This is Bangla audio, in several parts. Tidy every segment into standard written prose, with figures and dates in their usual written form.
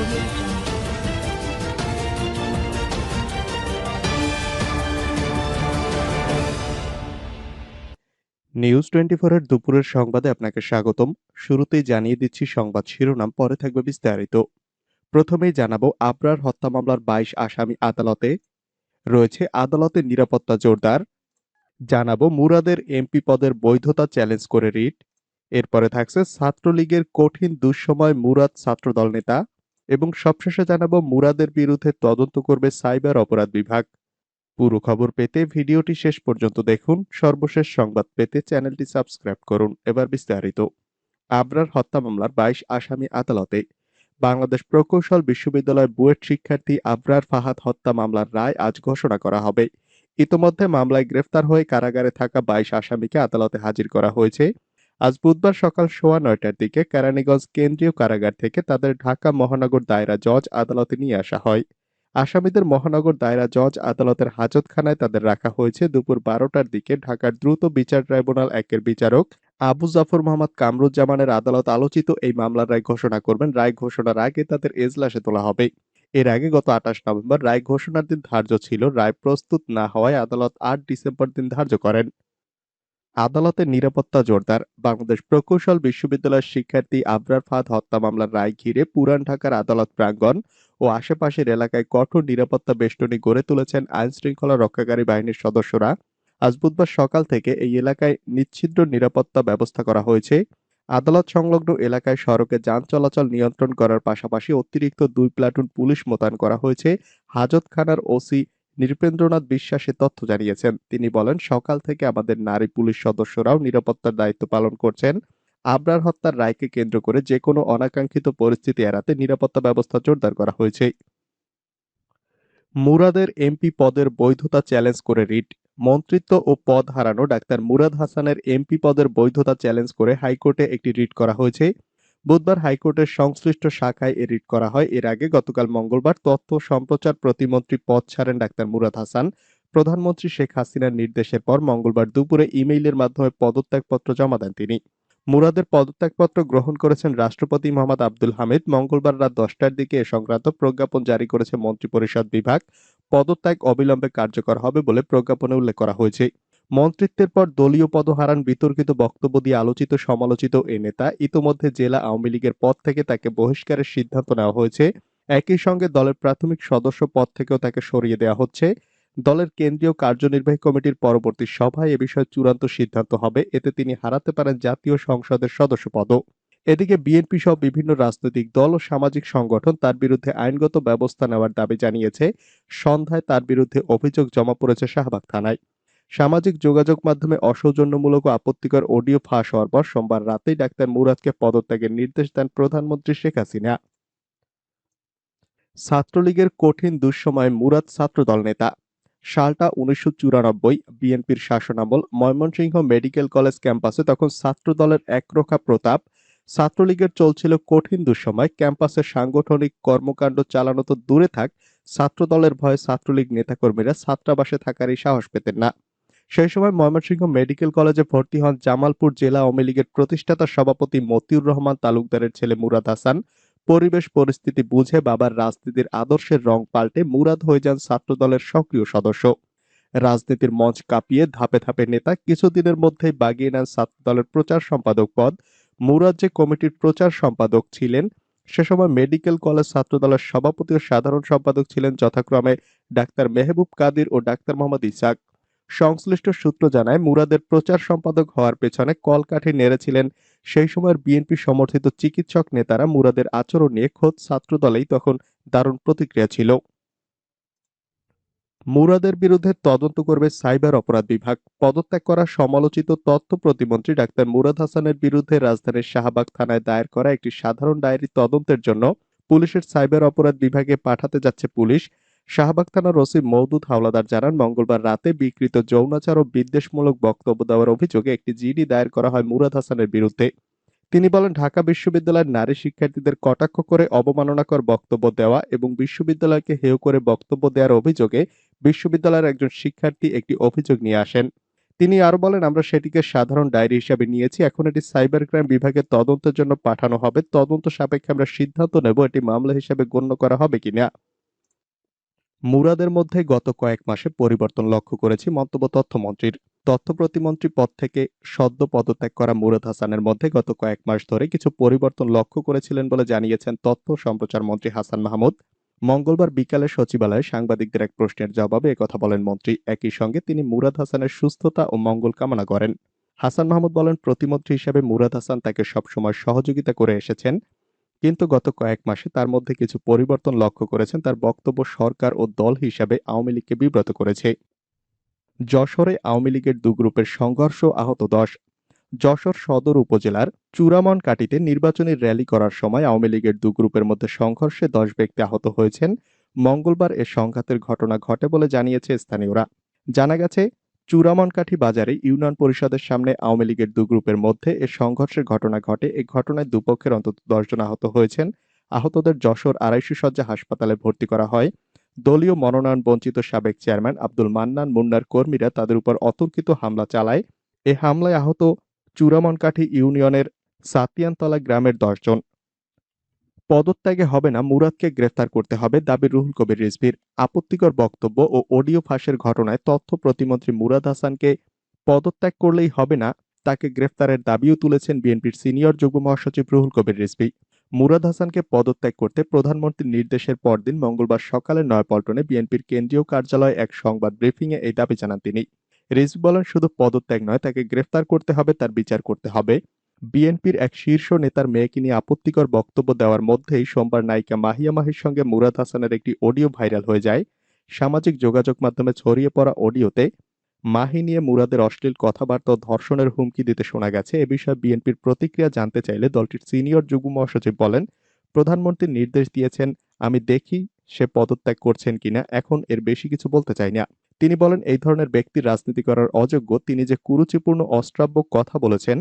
Audio Jungle. নিউজ 24 এর দুপুরের সংবাদে আপনাকে স্বাগতম। শুরুতেই জানিয়ে দিচ্ছি সংবাদ শিরোনাম, পরে থাকবে বিস্তারিত। প্রথমেই জানাবো আবরার হত্যা মামলার 22 আসামি আদালতে রয়েছে, আদালতের নিরাপত্তা জোরদার। জানাবো মুরাদের এমপি পদের বৈধতা চ্যালেঞ্জ করে রিট। এরপরে থাকছে ছাত্রলীগের কঠিন দুঃসময় মুরাদ ছাত্রদল নেতা, এবং সবশেষে জানাবো মুরাদের বিরুদ্ধে তদন্ত করবে সাইবার অপরাধ বিভাগ। পুরো খবর পেতে ভিডিওটি শেষ পর্যন্ত দেখুন। সর্বশেষ সংবাদ পেতে চ্যানেলটি সাবস্ক্রাইব করুন। এবার বিস্তারিত। আবরার হত্যা মামলার 22 আসামি আদালতে। বাংলাদেশ প্রকৌশল বিশ্ববিদ্যালয় বুয়েট শিক্ষার্থী আবরার ফাহাদ হত্যা মামলার রায় আজ ঘোষণা করা হবে। ইতোমধ্যে মামলায় গ্রেফতার হয়ে কারাগারে থাকা 22 আসামিকে আদালতে হাজির করা হয়েছে। আজ বুধবার সকাল 9:15টার দিকে কেরানীগঞ্জ কেন্দ্রীয় কারাগার থেকে তাদের ঢাকা মহানগর দায়রা জজ আদালতে নিয়ে আসা হয়। আসামিদের মহানগর দায়রা জজ আদালতের হাজতখানায় তাদের রাখা হয়েছে। দুপুর 12টার দিকে ঢাকার দ্রুত বিচার ট্রাইব্যুনাল 1-এর বিচারক আবু জাফর মোহাম্মদ কামরুজ্জামানের আদালত আলোচিত এই মামলার রায় ঘোষণা করবেন। রায় ঘোষণার আগে তাদের এজলাসে তোলা হবে। এর আগে গত 28 নভেম্বর রায় ঘোষণার দিন ধার্য ছিল। রায় প্রস্তুত না হওয়ায় আদালত 8 ডিসেম্বর দিন ধার্য করেন। আদালতের নিরাপত্তা জোরদার। বাংলাদেশ প্রকৌশল বিশ্ববিদ্যালয়ের শিক্ষার্থী আবরার ফাহাদ হত্যা মামলার রায় ঘিরে পুরান ঢাকার আদালত প্রাঙ্গণ ও আশেপাশের এলাকায় কঠোর নিরাপত্তা বেষ্টনী গড়ে তুলেছেন আইন শৃঙ্খলা রক্ষাকারী বাহিনীর সদস্যরা। আজ বুধবার সকাল থেকে এই এলাকায় নিচ্ছিদ্র নিরাপত্তা ব্যবস্থা করা হয়েছে। আদালত সংলগ্ন এলাকায় সড়কে যান চলাচল নিয়ন্ত্রণ করার পাশাপাশি অতিরিক্ত 2 প্লাটুন পুলিশ মোতায়েন করা হয়েছে। হাজতখানার ওসি নৃপেন্দ্রনাথ বিশ্বাস এ তথ্য জানিয়েছেন। তিনি বলেন, সকাল থেকে আমাদের নারী পুলিশ সদস্যরাও নিরাপত্তার দায়িত্ব পালন করছেন। আবরার হত্যার রায়কে কেন্দ্র করে যে কোনো অনাকাঙ্ক্ষিত পরিস্থিতি এড়াতে নিরাপত্তা ব্যবস্থা জোরদার করা হয়েছে। মুরাদের এমপি পদের বৈধতা চ্যালেঞ্জ করে রিট। মন্ত্রিত্ব ও পদ হারানো ডাক্তার মুরাদ হাসানের এমপি পদের বৈধতা চ্যালেঞ্জ করে হাইকোর্টে একটি রিট করা হয়েছে। বুধবার হাইকোর্টের সংশ্লিষ্ট শাখায় এ রিট করা হয়। এর আগে গতকাল মঙ্গলবার তথ্য সম্প্রচার প্রতিমন্ত্রী পদ ছাড়েন ডাক্তার মুরাদ হাসান। প্রধানমন্ত্রী শেখ হাসিনার নির্দেশের পর মঙ্গলবার দুপুরে ইমেইলের মাধ্যমে পদত্যাগপত্র জমা দেন তিনি। মুরাদের পদত্যাগপত্র গ্রহণ করেছেন রাষ্ট্রপতি মোহাম্মদ আব্দুল হামিদ। মঙ্গলবার রাত 10টার দিকে এ সংক্রান্ত প্রজ্ঞাপন জারি করেছে মন্ত্রিপরিষদ বিভাগ। পদত্যাগ অবিলম্বে কার্যকর হবে বলে প্রজ্ঞাপনে উল্লেখ করা হয়েছে। মন্ত্রিত্বের পর দলীয় পদ হারান বিতর্কিত বক্তব্য দিয়ে আলোচিত সমালোচিত এ নেতা। ইতোমধ্যে জেলা আওয়ামী লীগের পদ থেকে তাকে বহিষ্কারের সিদ্ধান্ত নেওয়া হয়েছে। একই সঙ্গে দলের প্রাথমিক সদস্য পদ থেকেও তাকে সরিয়ে দেওয়া হচ্ছে। দলের কেন্দ্রীয় কার্যনির্বাহী কমিটির পরবর্তী সভায় এ বিষয়ে চূড়ান্ত সিদ্ধান্ত হবে। এতে তিনি হারাতে পারেন জাতীয় সংসদের সদস্য পদও। এদিকে বিএনপি সহ বিভিন্ন রাজনৈতিক দল ও সামাজিক সংগঠন তার বিরুদ্ধে আইনগত ব্যবস্থা নেওয়ার দাবি জানিয়েছে। সন্ধ্যায় তার বিরুদ্ধে অভিযোগ জমা পড়েছে শাহবাগ থানায়। সামাজিক যোগাযোগ মাধ্যমে অসৌজন্যমূলক ও আপত্তিকর অডিও ফাঁস হওয়ার পর সোমবার রাতেই ডাক্তার মুরাদকে পদত্যাগের নির্দেশ দেন প্রধানমন্ত্রী শেখ হাসিনা। ছাত্রলীগের কঠিন দুঃসময়ে মুরাদ ছাত্রদল নেতা। সালটা 1994, বিএনপির শাসনামল। ময়মনসিংহ মেডিকেল কলেজ ক্যাম্পাসে তখন ছাত্রদলের একরোখা প্রতাপ। ছাত্রলীগের চলছিল কঠিন দুঃসময়। ক্যাম্পাসে সাংগঠনিক কর্মকাণ্ড চালানো তো দূরে থাক, ছাত্রদলের ভয়ে ছাত্রলীগ নেতাকর্মীরা ছাত্রাবাসে থাকারই সাহস পেতেন না। সেই সময় ময়মনসিংহ মেডিকেল কলেজে ভর্তি হন জামালপুর জেলা আওয়ামী লীগের প্রতিষ্ঠাতা সভাপতি মতিউর রহমান তালুকদারের ছেলে মুরাদ হাসান। পরিবেশ পরিস্থিতি বুঝে বাবার রাজনীতির আদর্শের রং পাল্টে মুরাদ হয়ে যান ছাত্রদলের সক্রিয় সদস্য। রাজনীতির মঞ্চ কাঁপিয়ে ধাপে ধাপে নেতা। কিছুদিনের মধ্যেই বাগিয়ে নেন ছাত্রদলের প্রচার সম্পাদক পদ। মুরাদ যে কমিটির প্রচার সম্পাদক ছিলেন, সে সময় মেডিকেল কলেজ ছাত্রদলের সভাপতি ও সাধারণ সম্পাদক ছিলেন যথাক্রমে ডাক্তার মেহবুব কাদির ও ডাক্তার মোহাম্মদ ইসাক। সংশ্লিষ্ট সূত্র জানায়, মুরাদের প্রচার সম্পাদক হওয়ার পেছনে কলকাঠি নেড়েছিলেন সেই সময়ের বিএনপি সমর্থিত চিকিৎসক নেতারা। মুরাদের আচরণ নিয়ে খোদ ছাত্রদলেই তখন দারুণ প্রতিক্রিয়া ছিল। মুরাদের বিরুদ্ধে তদন্ত করবে সাইবার অপরাধ বিভাগ। পদত্যাগ করা সমালোচিত তথ্য প্রতিমন্ত্রী ডাক্তার মুরাদ হাসানের বিরুদ্ধে রাজধানীর শাহবাগ থানায় দায়ের করা একটি সাধারণ ডায়েরি তদন্তের জন্য পুলিশের সাইবার অপরাধ বিভাগে পাঠাতে যাচ্ছে পুলিশ। শাহবাগ থানার ওসি মওদুদ হাওলাদার জানান, মঙ্গলবার রাতে বিকৃত যৌনাচার ও বিদ্বেষমূলক বক্তব্য দেওয়ার অভিযোগে একটি জিডি দায়ের করা হয় মুরাদ হাসানের বিরুদ্ধে। তিনি বলেন, ঢাকা বিশ্ববিদ্যালয়ের নারী শিক্ষার্থীদের কটাক্ষ করে অবমাননাকর বক্তব্য দেওয়া এবং বিশ্ববিদ্যালয়কে হেয় করে বক্তব্য দেওয়ার অভিযোগে বিশ্ববিদ্যালয়ের একজন শিক্ষার্থী একটি অভিযোগ নিয়ে আসেন। তিনি আরো বলেন, আমরা সেটিকে সাধারণ ডায়েরি হিসাবে নিয়েছি। এখন এটি সাইবার ক্রাইম বিভাগের তদন্তের জন্য পাঠানো হবে। তদন্ত সাপেক্ষে আমরা সিদ্ধান্ত নেব এটি মামলা হিসেবে গণ্য করা হবে কিনা। মুরাদের মধ্যে গত কয়েক মাসে পরিবর্তন লক্ষ্য করেছি মন্তব্য তথ্যমন্ত্রীর। তথ্য প্রতিমন্ত্রী পদ থেকে সদ্য পদত্যাগ করা মুরাদ হাসানের মধ্যে গত কয়েক মাস ধরে কিছু পরিবর্তন লক্ষ্য করেছিলেন বলে জানিয়েছেন তথ্য সম্প্রচার মন্ত্রী হাসান মাহমুদ। মঙ্গলবার বিকালে সচিবালয়ে সাংবাদিকদের এক প্রশ্নের জবাবে একথা বলেন মন্ত্রী। একই সঙ্গে তিনি মুরাদ হাসানের সুস্থতা ও মঙ্গল কামনা করেন। হাসান মাহমুদ বলেন, প্রতিমন্ত্রী হিসেবে মুরাদ হাসান তাকে সবসময় সহযোগিতা করে এসেছেন, কিন্তু গত কয়েক মাসে তার মধ্যে কিছু পরিবর্তন লক্ষ্য করেছেন। তার বক্তব্য সরকার ও দল হিসাবে আওয়ামী লীগকে বিব্রত করেছে। যশোরে আওয়ামী লীগের দু গ্রুপের সংঘর্ষ, আহত 10। যশোর সদর উপজেলার চূড়ামনকাটিতে নির্বাচনী র্যালি করার সময় আওয়ামী লীগের দু গ্রুপের মধ্যে সংঘর্ষে 10 ব্যক্তি আহত হয়েছেন। মঙ্গলবার এ সংঘাতের ঘটনা ঘটে বলে জানিয়েছে স্থানীয়রা। জানা গেছে, চূড়ামনকাঠি বাজারে ইউনিয়ন পরিষদের সামনে আওয়ামী লীগের দু গ্রুপের মধ্যে এ সংঘর্ষের ঘটনা ঘটে। এই ঘটনায় দুপক্ষের অন্তত 10 জন আহত হয়েছেন। আহতদের যশোর 250 শয্যা হাসপাতালে ভর্তি করা হয়। দলীয় মনোনয়ন বঞ্চিত সাবেক চেয়ারম্যান আব্দুল মান্নান মুন্নার কর্মীরা তাদের উপর অতর্কিত হামলা চালায়। এ হামলায় আহত চূড়ামনকাঠি ইউনিয়নের সাতিয়ানতলা গ্রামের 10 জন। পদত্যাগে হবে না, মুরাদকে গ্রেফতার করতে হবে, দাবি রুহুল কবির রিজভীর। আপত্তিকর বক্তব্য ও অডিও ফাঁসের ঘটনায় তথ্য প্রতিমন্ত্রী মুরাদ হাসানকে পদত্যাগ করলেই হবে না, তাকে গ্রেফতারের দাবিও তুলেছেন বিএনপির সিনিয়র যুগ্ম মহাসচিব রুহুল কবির রিজভী। মুরাদ হাসানকে পদত্যাগ করতে প্রধানমন্ত্রীর নির্দেশের পরদিন মঙ্গলবার সকালে নয়াপল্টনে বিএনপির কেন্দ্রীয় কার্যালয়ে এক সংবাদ ব্রিফিংয়ে এই দাবি জানান তিনি। রিজভী বলেন, শুধু পদত্যাগ নয়, তাকে গ্রেফতার করতে হবে, তার বিচার করতে হবে। বিএনপির এক শীর্ষ নেতার মেয়েকে নিয়ে আপত্তিকর বক্তব্য দেওয়ার মধ্যেই সোমবার নায়িকা মাহিয়া মাহির সঙ্গে মুরাদ হাসানের একটি অডিও ভাইরাল হয়ে যায়। সামাজিক যোগাযোগ মাধ্যমে ছড়িয়ে পড়া অডিওতে মাহি নিয়ে মুরাদের অশ্লীল কথাবার্তা ও ধর্ষণের হুমকি দিতে শোনা গেছে। এ বিষয়ে বিএনপির প্রতিক্রিয়া জানতে চাইলে দলটির সিনিয়র যুগ্ম মহাসচিব বলেন, প্রধানমন্ত্রী নির্দেশ দিয়েছেন, আমি দেখি সে পদত্যাগ করছেন কিনা, এখন এর বেশি কিছু বলতে চাই না। তিনি বলেন, এই ধরনের ব্যক্তির রাজনীতি করার অযোগ্য। তিনি যে কুরুচিপূর্ণ অশ্রাব্য কথা বলেছেন,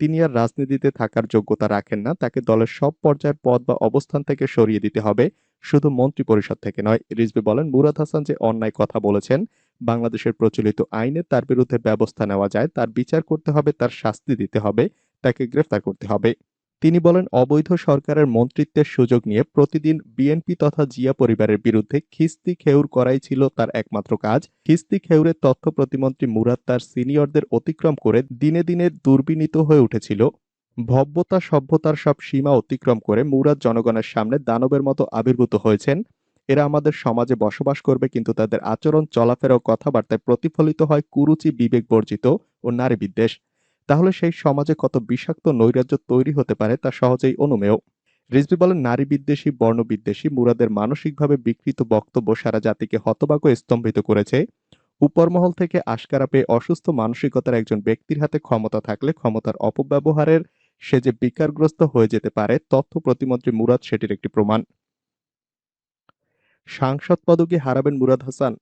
তিনি আর রাজনীতিতে থাকার যোগ্যতা রাখেন না। তাকে দলের সব পর্যায়ের পদ বা অবস্থান থেকে সরিয়ে দিতে হবে, শুধু মন্ত্রিপরিষদ থেকে নয়। রিজভী বলেন, মুরাদ হাসান যে অন্যায় কথা বলেছেন, বাংলাদেশের প্রচলিত আইনে তার বিরুদ্ধে ব্যবস্থা নেওয়া যায়, তার বিচার করতে হবে, তার শাস্তি দিতে হবে, তাকে গ্রেফতার করতে হবে। তিনি বলেন, অবৈধ সরকারের মন্ত্রিত্বের সুযোগ নিয়ে প্রতিদিন বিএনপি তথা জিয়া পরিবারের বিরুদ্ধে খিস্তি খেউর করাই ছিল তার একমাত্র কাজ। খিস্তি খেউরের তথ্য প্রতিমন্ত্রী মুরাদ তার সিনিয়রদের অতিক্রম করে দিনে দিনে দুর্বিনীত হয়ে উঠেছিল। ভব্যতা সভ্যতার সব সীমা অতিক্রম করে মুরাদ জনগণের সামনে দানবের মতো আবির্ভূত হয়েছেন। এরা আমাদের সমাজে বসবাস করবে, কিন্তু তাদের আচরণ, চলাফেরা ও কথাবার্তায় প্রতিফলিত হয় কুরুচি, বিবেক বর্জিত ও নারী বিদ্বেষ। তাহলে সেই সমাজে কত বিষাক্ত নৈরাজ্য তৈরি হতে পারে তা সহজেই অনুমেয়। রিজভী বলেন, নারী বিদ্বেষী, বর্ণ বিদ্বেষী মুরাদের মানসিকভাবে বিকৃত বক্তব্য সারা জাতিকে হতবাক ও স্তম্ভিত করেছে। উপরমহল থেকে আশকারা পেয়ে অসুস্থ মানসিকতার একজন ব্যক্তির হাতে ক্ষমতা থাকলে ক্ষমতার অপব্যবহারের সে যে বিকারগ্রস্ত হয়ে যেতে পারে, তথ্য প্রতিমন্ত্রী মুরাদ সেটির একটি প্রমাণ। সাংসদ পদকে হারাবেন মুরাদ হাসান।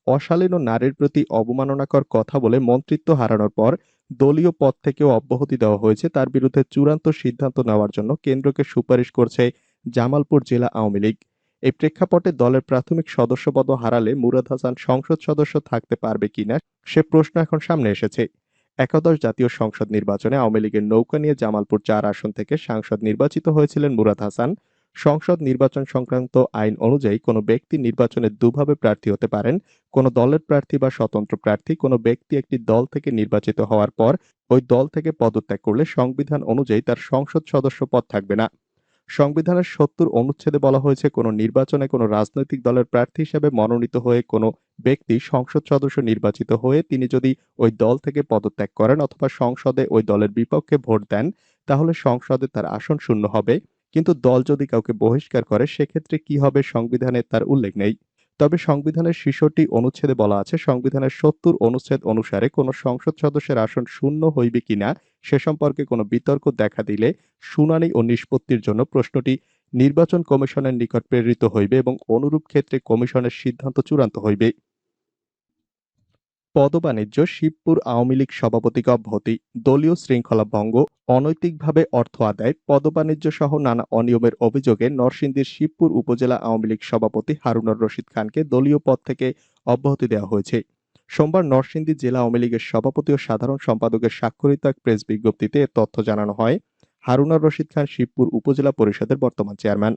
অশালীন ও নারীর প্রতি অবমাননাকর কথা বলে মন্ত্রিত্ব হারানোর পর দলীয় পদ থেকেও অব্যাহতি দেওয়া হয়েছে। তার বিরুদ্ধে চূড়ান্ত সিদ্ধান্ত নেওয়ার জন্য কেন্দ্রকে সুপারিশ করছে জামালপুর জেলা আওয়ামী লীগ। এই প্রেক্ষাপটে দলের প্রাথমিক সদস্যপদ হারালে মুরাদ হাসান সংসদ সদস্য থাকতে পারবে কিনা সে প্রশ্ন এখন সামনে এসেছে। একাদশ জাতীয় সংসদ নির্বাচনে আওয়ামী লীগের নৌকা নিয়ে জামালপুর 4 আসন থেকে সাংসদ নির্বাচিত হয়েছিলেন মুরাদ হাসান। সংসদ নির্বাচন সংক্রান্ত আইন অনুযায়ী কোনো ব্যক্তি নির্বাচনে দুভাবে প্রার্থী হতে পারেন, কোনো দলের প্রার্থী বা স্বতন্ত্র প্রার্থী। কোনো ব্যক্তি একটি দল থেকে নির্বাচিত হওয়ার পর ওই দল থেকে পদত্যাগ করলে সংবিধান অনুযায়ী তার সংসদ সদস্য পদ থাকবে না। সংবিধানের 70 অনুচ্ছেদে বলা হয়েছে, কোনো নির্বাচনে কোনো রাজনৈতিক দলের প্রার্থী হিসেবে মনোনীত হয়ে কোনো ব্যক্তি সংসদ সদস্য নির্বাচিত হয়ে তিনি যদি ওই দল থেকে পদত্যাগ করেন অথবা সংসদে ওই দলের বিপক্ষে ভোট দেন, তাহলে সংসদে তার আসন শূন্য হবে। কিন্তু দল যদি কাউকে বহিষ্কার করে সেক্ষেত্রে কি হবে, সংবিধানে তার উল্লেখ নেই। তবে সংবিধানের 66 অনুচ্ছেদে বলা আছে, সংবিধানের 70 অনুচ্ছেদ অনুসারে কোনো সংসদ সদস্যের আসন শূন্য হইবে কিনা সে সম্পর্কে কোনো বিতর্ক দেখা দিলে শুনানি ও নিষ্পত্তির জন্য প্রশ্নটি নির্বাচন কমিশনের নিকট প্রেরিত হইবে এবং অনুরূপ ক্ষেত্রে কমিশনের সিদ্ধান্ত চূড়ান্ত হইবে। পদবাণিজ্য, শিবপুর আওয়ামী লীগ সভাপতিকে অব্যাহতি, দলীয় শৃঙ্খলা ভঙ্গ, অনৈতিকভাবে অর্থ আদায়, পদবাণিজ্য সহ নানা অনিয়মের অভিযোগে নরসিংদীর শিবপুর উপজেলা আওয়ামী লীগ সভাপতি হারুনুর রশিদ খানকে দলীয় পদ থেকে অব্যাহতি দেওয়া হয়েছে। সোমবার নরসিংদী জেলা আওয়ামী লীগের সভাপতি ও সাধারণ সম্পাদকের স্বাক্ষরিত এক প্রেস বিজ্ঞপ্তিতে এ তথ্য জানানো হয়। হারুনুর রশিদ খান শিবপুর উপজেলা পরিষদের বর্তমান চেয়ারম্যান।